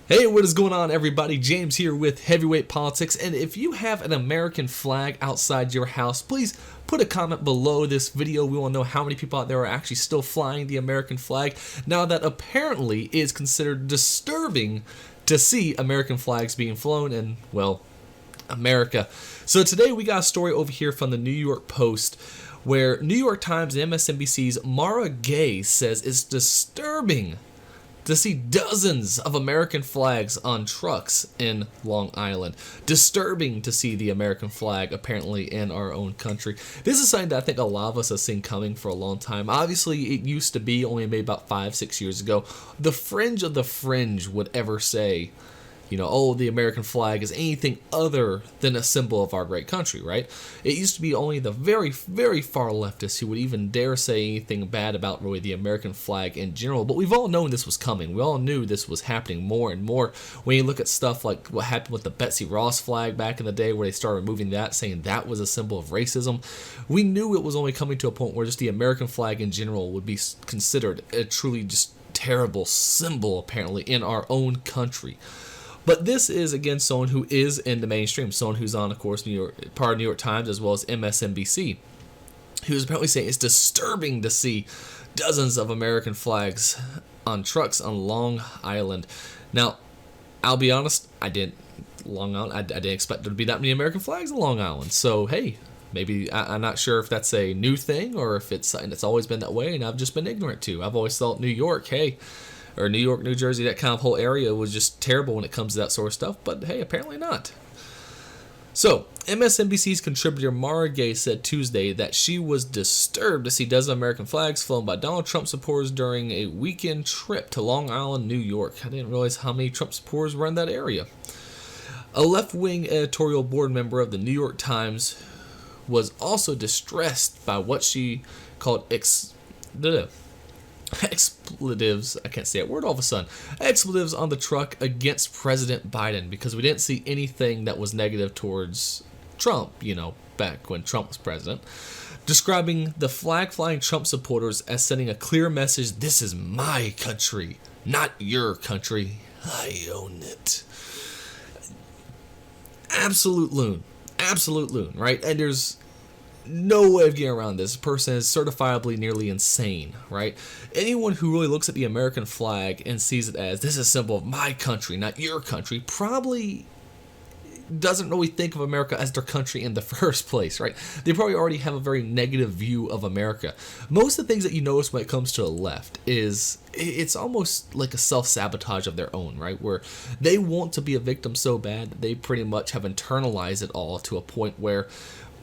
Hey, what is going on, everybody? James here with Heavyweight Politics, and if you have an American flag outside your house, please put a comment below this video. We want to know how many people out there are actually still flying the American flag, now that apparently is considered disturbing to see American flags being flown in, well, America. So today we got a story over here from the New York Post, where New York Times and MSNBC's Mara Gay says it's disturbing to see dozens of American flags on trucks in Long Island. Disturbing to see the American flag apparently in our own country. This is something that I think a lot of us have seen coming for a long time. Obviously, it used to be only maybe about 5-6 years ago. The fringe of the fringe would ever say, oh, the American flag is anything other than a symbol of our great country, right? It used to be only the very, very far leftists who would even dare say anything bad about really the American flag in general. But we've all known this was coming. We all knew this was happening more and more. When you look at stuff like what happened with the Betsy Ross flag back in the day, where they started removing that, saying that was a symbol of racism, we knew it was only coming to a point where just the American flag in general would be considered a truly just terrible symbol, apparently, in our own country. But this is, again, someone who is in the mainstream, someone who's on, of course, part of New York Times as well as MSNBC, who's apparently saying it's disturbing to see dozens of American flags on trucks on Long Island. Now, I'll be honest, I didn't expect there to be that many American flags on Long Island. So, hey, maybe I'm not sure if that's a new thing or if it's something that's always been that way and I've just been ignorant to. I've always thought New York, or New York, New Jersey, that kind of whole area was just terrible when it comes to that sort of stuff, but hey, apparently not. So, MSNBC's contributor Mara Gay said Tuesday that she was disturbed to see dozens of American flags flown by Donald Trump supporters during a weekend trip to Long Island, New York. I didn't realize how many Trump supporters were in that area. A left-wing editorial board member of the New York Times was also distressed by what she called expletives, I can't say that word all of a sudden, expletives on the truck against President Biden, because we didn't see anything that was negative towards Trump, back when Trump was president, describing the flag-flying Trump supporters as sending a clear message: this is my country, not your country, I own it. Absolute loon, right? And there's no way of getting around this. This person is certifiably nearly insane, right? Anyone who really looks at the American flag and sees it as, this is a symbol of my country, not your country, probably doesn't really think of America as their country in the first place, right? They probably already have a very negative view of America. Most of the things that you notice when it comes to the left is it's almost like a self-sabotage of their own, right? Where they want to be a victim so bad that they pretty much have internalized it all to a point where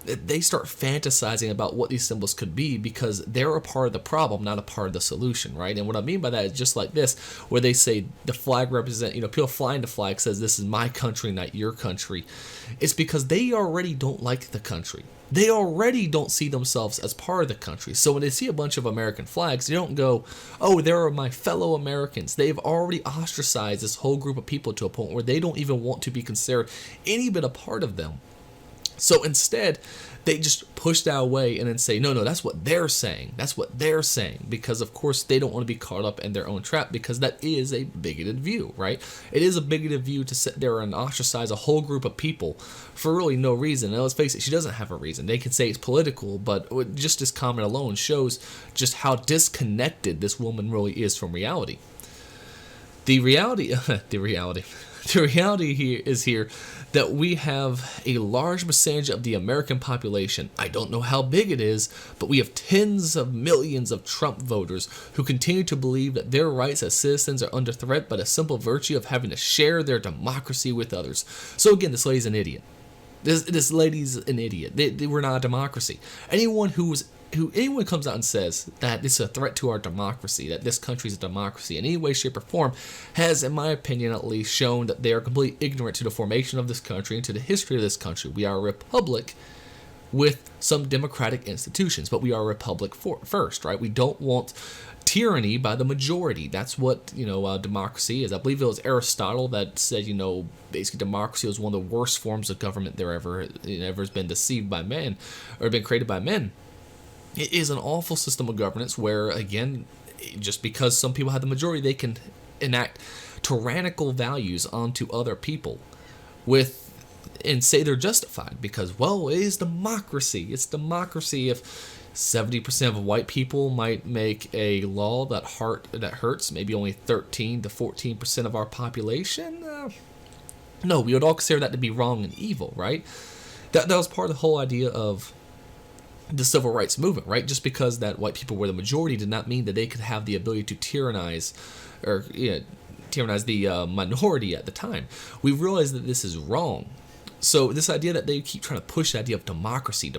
they start fantasizing about what these symbols could be because they're a part of the problem, not a part of the solution, right? And what I mean by that is just like this, where they say the flag represent, people flying the flag says this is my country, not your country. It's because they already don't like the country. They already don't see themselves as part of the country. So when they see a bunch of American flags, they don't go, oh, there are my fellow Americans. They've already ostracized this whole group of people to a point where they don't even want to be considered any bit a part of them. So instead, they just push that away and then say, no, that's what they're saying. That's what they're saying. Because, of course, they don't want to be caught up in their own trap, because that is a bigoted view, right? It is a bigoted view to sit there and ostracize a whole group of people for really no reason. And let's face it, she doesn't have a reason. They can say it's political, but just this comment alone shows just how disconnected this woman really is from reality. The reality here that we have a large percentage of the American population. I don't know how big it is, but we have tens of millions of Trump voters who continue to believe that their rights as citizens are under threat by the simple virtue of having to share their democracy with others. So again, this lady's an idiot. This lady's an idiot. We're not a democracy. Anyone comes out and says that it's a threat to our democracy, that this country is a democracy in any way, shape, or form, has, in my opinion at least, shown that they are completely ignorant to the formation of this country and to the history of this country. We are a republic with some democratic institutions, but we are a republic first, right? We don't want tyranny by the majority. That's what, democracy is. I believe it was Aristotle that said, basically democracy was one of the worst forms of government there ever has been deceived by men or been created by men. It is an awful system of governance where, again, just because some people have the majority, they can enact tyrannical values onto other people and say they're justified because, well, it is democracy. It's democracy. If 70% of white people might make a law that hurts maybe only 13 to 14% of our population, no, we would all consider that to be wrong and evil, right? That was part of the whole idea of the civil rights movement, right? Just because that white people were the majority did not mean that they could have the ability to tyrannize the minority at the time. We realized that this is wrong. So this idea that they keep trying to push the idea of democracy,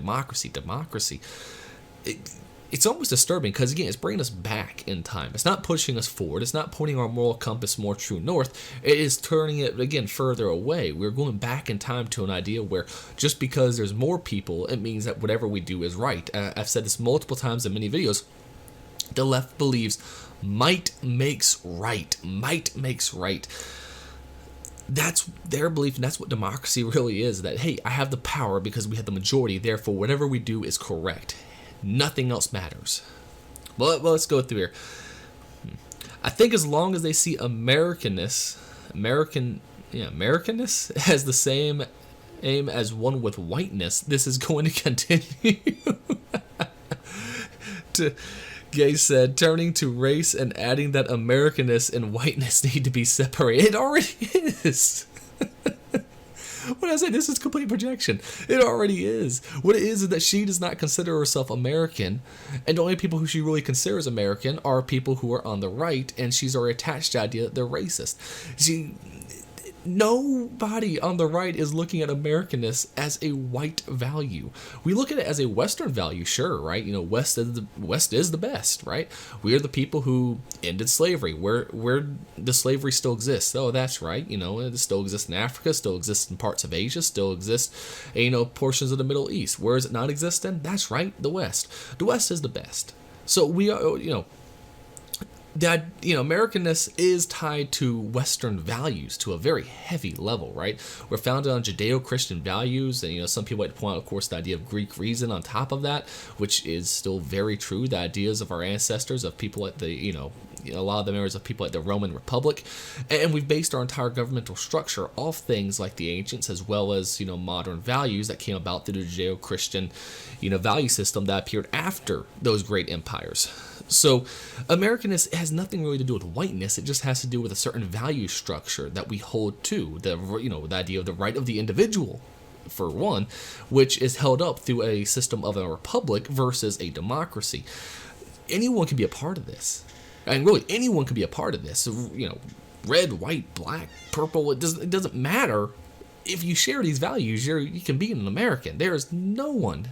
it's almost disturbing because, again, it's bringing us back in time. It's not pushing us forward. It's not pointing our moral compass more true north. It is turning it, again, further away. We're going back in time to an idea where just because there's more people, it means that whatever we do is right. I've said this multiple times in many videos. The left believes might makes right. Might makes right. That's their belief, and that's what democracy really is. That, hey, I have the power because we have the majority, therefore whatever we do is correct. Nothing else matters. Well, let's go through here. I think as long as they see Americanness has the same aim as one with whiteness, this is going to continue. Gay said, turning to race and adding that Americanness and whiteness need to be separated. It already is. When I say this is complete projection, it already is. What it is that she does not consider herself American, and the only people who she really considers American are people who are on the right, and she's already attached to the idea that they're racist. Nobody on the right is looking at Americanness as a white value. We look at it as a Western value, sure, right? You know, West is the best, right? We are the people who ended slavery. Where the slavery still exists. Oh, that's right. You know, it still exists in Africa, still exists in parts of Asia, still exists, portions of the Middle East. Where does it not exist in? That's right, the West. The West is the best. So we are, that Americanness is tied to Western values to a very heavy level, right? We're founded on Judeo-Christian values, and some people like to point out, of course, the idea of Greek reason on top of that, which is still very true. The ideas of our ancestors, of people at the a lot of the members of people like the Roman Republic, and we've based our entire governmental structure off things like the ancients, as well as modern values that came about through the Judeo-Christian value system that appeared after those great empires. So Americanness has nothing really to do with whiteness. It just has to do with a certain value structure that we hold to, the idea of the right of the individual, for one, which is held up through a system of a republic versus a democracy. Anyone can be a part of this. And really, anyone can be a part of this. So, red, white, black, purple, it doesn't matter. If you share these values, you can be an American. There is no one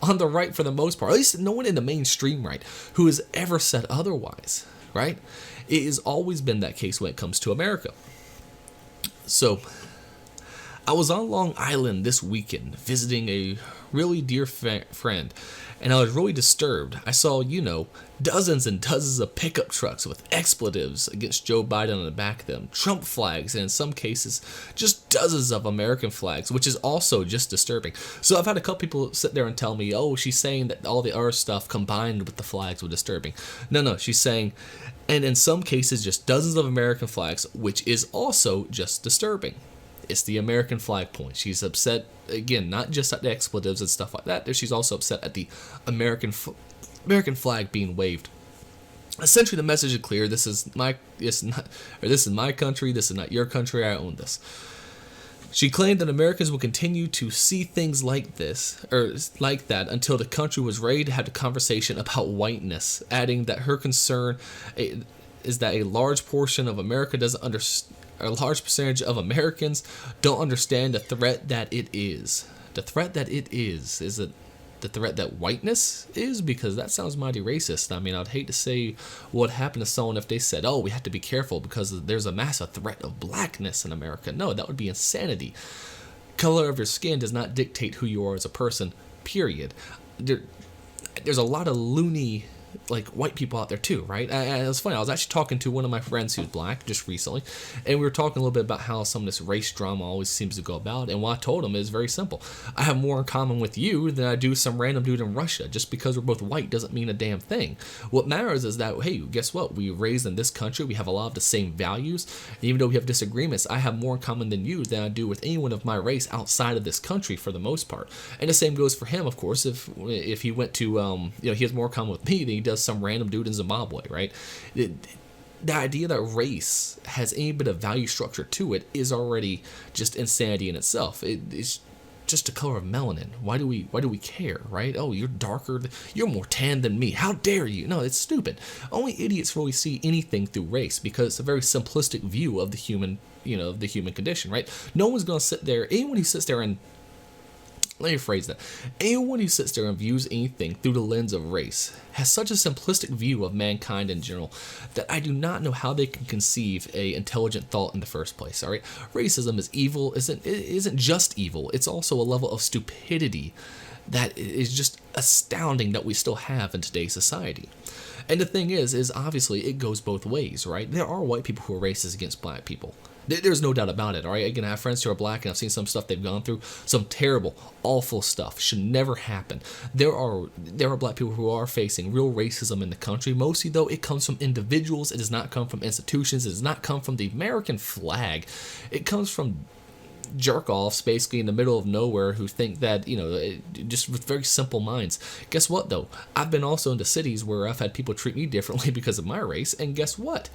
on the right, for the most part, at least no one in the mainstream right, who has ever said otherwise, right? It has always been that case when it comes to America. So, I was on Long Island this weekend visiting a really dear friend, and I was really disturbed. I saw, dozens and dozens of pickup trucks with expletives against Joe Biden on the back of them, Trump flags, and in some cases, just dozens of American flags, which is also just disturbing. So I've had a couple people sit there and tell me, oh, she's saying that all the other stuff combined with the flags were disturbing. No, she's saying, and in some cases, just dozens of American flags, which is also just disturbing. It's the American flag point. She's upset, again, not just at the expletives and stuff like that. She's also upset at the American flag being waved. Essentially, the message is clear. This is my country. This is not your country. I own this. She claimed that Americans will continue to see things like this, or like that, until the country was ready to have a conversation about whiteness, adding that her concern is that a large portion of America doesn't understand. A large percentage of Americans don't understand the threat that it is. The threat that it is it the threat that whiteness is? Because that sounds mighty racist. I mean, I'd hate to say what happened to someone if they said, oh, we have to be careful because there's a massive threat of blackness in America. No, that would be insanity. Color of your skin does not dictate who you are as a person, period. There's a lot of loony like white people out there too, right? And it was funny. I was actually talking to one of my friends who's black just recently, and we were talking a little bit about how some of this race drama always seems to go about. And what I told him is very simple: I have more in common with you than I do some random dude in Russia. Just because we're both white doesn't mean a damn thing. What matters is that, hey, guess what? We were raised in this country. We have a lot of the same values. And even though we have disagreements, I have more in common than you than I do with anyone of my race outside of this country for the most part. And the same goes for him, of course. If he went to, he has more in common with me than he does some random dude in Zimbabwe, right? The idea that race has any bit of value structure to it is already just insanity in itself. It's just the color of melanin. Why do we care, right? Oh, you're darker, you're more tan than me. How dare you? No, it's stupid. Only idiots really see anything through race because it's a very simplistic view of the human, the human condition, right? No one's gonna sit there. Anyone who sits there and let me phrase that. Anyone who sits there and views anything through the lens of race has such a simplistic view of mankind in general that I do not know how they can conceive a intelligent thought in the first place. All right, racism is evil. Isn't just evil. It's also a level of stupidity that is just astounding that we still have in today's society. And the thing is obviously it goes both ways, right? There are white people who are racist against black people. There's no doubt about it, all right? Again, I have friends who are black, and I've seen some stuff they've gone through, some terrible, awful stuff. Should never happen. There are black people who are facing real racism in the country. Mostly, though, it comes from individuals. It does not come from institutions. It does not come from the American flag. It comes from jerk-offs, basically, in the middle of nowhere who think that, just with very simple minds. Guess what, though? I've been also into cities where I've had people treat me differently because of my race, and guess what?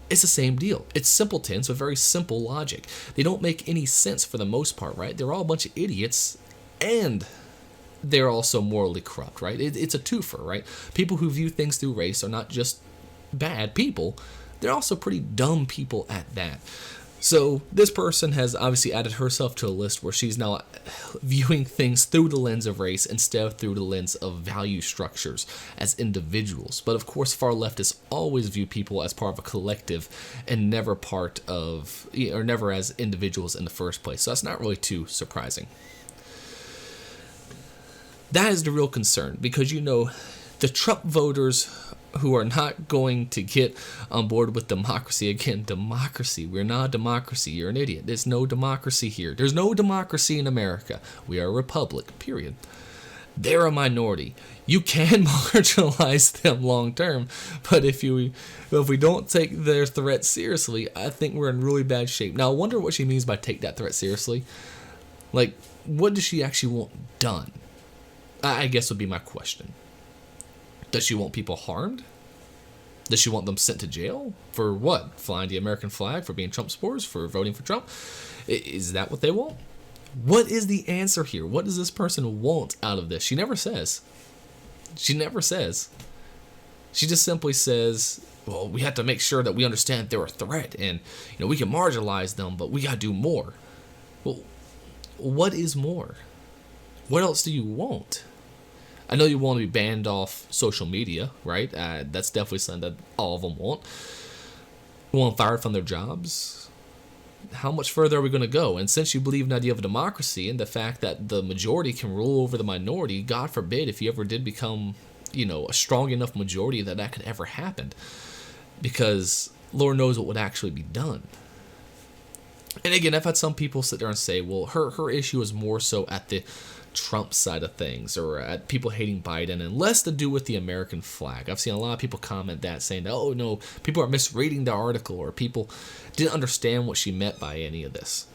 It's the same deal. It's simpletons with very simple logic. They don't make any sense for the most part, right? They're all a bunch of idiots, and they're also morally corrupt, right? It's a twofer, right? People who view things through race are not just bad people, they're also pretty dumb people at that. So this person has obviously added herself to a list where she's now viewing things through the lens of race instead of through the lens of value structures as individuals. But of course, far leftists always view people as part of a collective and never never as individuals in the first place. So that's not really too surprising. That is the real concern because, the Trump voters who are not going to get on board with democracy. Again, democracy. We're not a democracy. You're an idiot. There's no democracy here. There's no democracy in America. We are a republic, period. They're a minority. You can marginalize them long term, but if we don't take their threat seriously, I think we're in really bad shape. Now, I wonder what she means by take that threat seriously. Like, what does she actually want done? I guess would be my question. Does she want people harmed? Does she want them sent to jail? For what? Flying the American flag? For being Trump supporters? For voting for Trump? Is that what they want? What is the answer here? What does this person want out of this? She never says. She never says. She just simply says, well, we have to make sure that we understand they're a threat and, we can marginalize them, but we got to do more. Well, what is more? What else do you want? I know you want to be banned off social media, right? That's definitely something that all of them want. You want them fired from their jobs? How much further are we going to go? And since you believe in the idea of democracy and the fact that the majority can rule over the minority, God forbid if you ever did become, a strong enough majority that could ever happen. Because Lord knows what would actually be done. And again, I've had some people sit there and say, well, her issue is more so at the Trump side of things or at people hating Biden and less to do with the American flag. I've seen a lot of people comment that saying that, oh no, people are misreading the article or people didn't understand what she meant by any of this.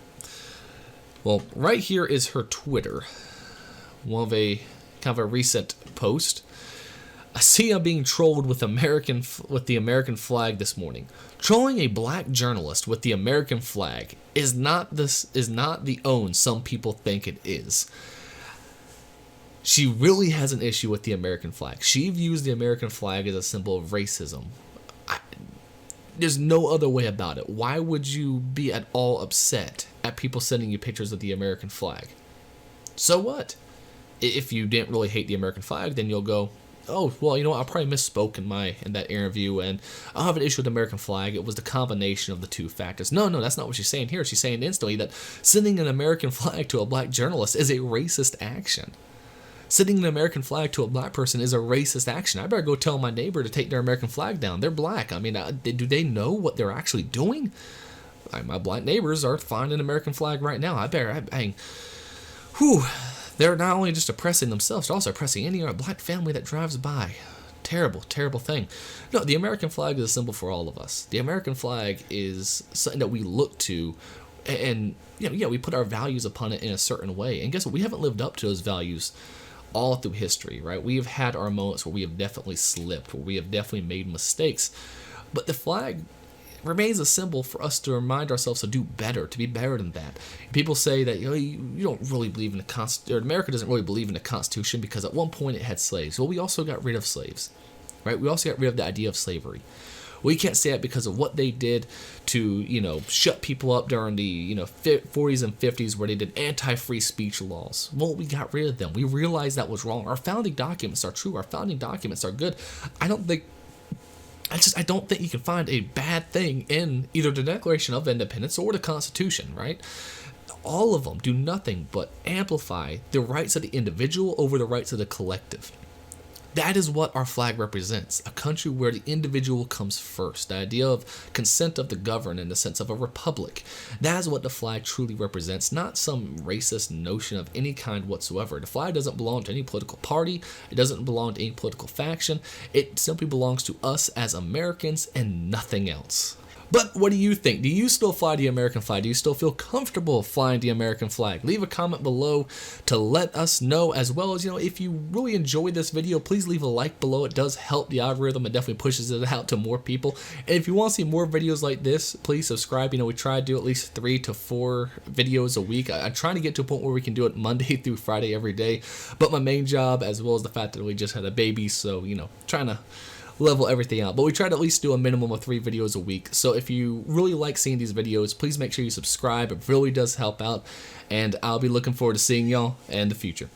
Well, right here is her Twitter. One of a kind of a recent post. I see I'm being trolled with the American flag this morning. Trolling a black journalist with the American flag is not the own some people think it is. She really has an issue with the American flag. She views the American flag as a symbol of racism. There's no other way about it. Why would you be at all upset at people sending you pictures of the American flag? So what? If you didn't really hate the American flag, then you'll go, oh, well, I probably misspoke in that interview, and I don't have an issue with the American flag. It was the combination of the two factors. No, that's not what she's saying here. She's saying instantly that sending an American flag to a black journalist is a racist action. Sending an American flag to a black person is a racist action. I better go tell my neighbor to take their American flag down. They're black. I mean, do they know what they're actually doing? My black neighbors are flying an American flag right now. They're not only just oppressing themselves, they're also oppressing any other black family that drives by. Terrible, terrible thing. No, the American flag is a symbol for all of us. The American flag is something that we look to, and we put our values upon it in a certain way. And guess what? We haven't lived up to those values all through history, right? We have had our moments where we have definitely slipped, where we have definitely made mistakes. But the flag remains a symbol for us to remind ourselves to do better, to be better than that. People say that you don't really believe in the Constitution, or America doesn't really believe in the Constitution because at one point it had slaves. Well, we also got rid of slaves, right? We also got rid of the idea of slavery. We can't say that because of what they did to, shut people up during the, 40s and 50s where they did anti-free speech laws. Well, we got rid of them. We realized that was wrong. Our founding documents are true. Our founding documents are good. I don't think you can find a bad thing in either the Declaration of Independence or the Constitution, right? All of them do nothing but amplify the rights of the individual over the rights of the collective. That is what our flag represents, a country where the individual comes first, the idea of consent of the governed in the sense of a republic. That is what the flag truly represents, not some racist notion of any kind whatsoever. The flag doesn't belong to any political party, it doesn't belong to any political faction, it simply belongs to us as Americans and nothing else. But what do you think? Do you still fly the American flag? Do you still feel comfortable flying the American flag? Leave a comment below to let us know, as well as, if you really enjoyed this video, please leave a like below. It does help the algorithm. It definitely pushes it out to more people. And if you want to see more videos like this, please subscribe. We try to do at least 3 to 4 videos a week. I'm trying to get to a point where we can do it Monday through Friday every day. But my main job, as well as the fact that we just had a baby, so, trying to level everything out. But we try to at least do a minimum of 3 videos a week. So if you really like seeing these videos, please make sure you subscribe. It really does help out. And I'll be looking forward to seeing y'all in the future.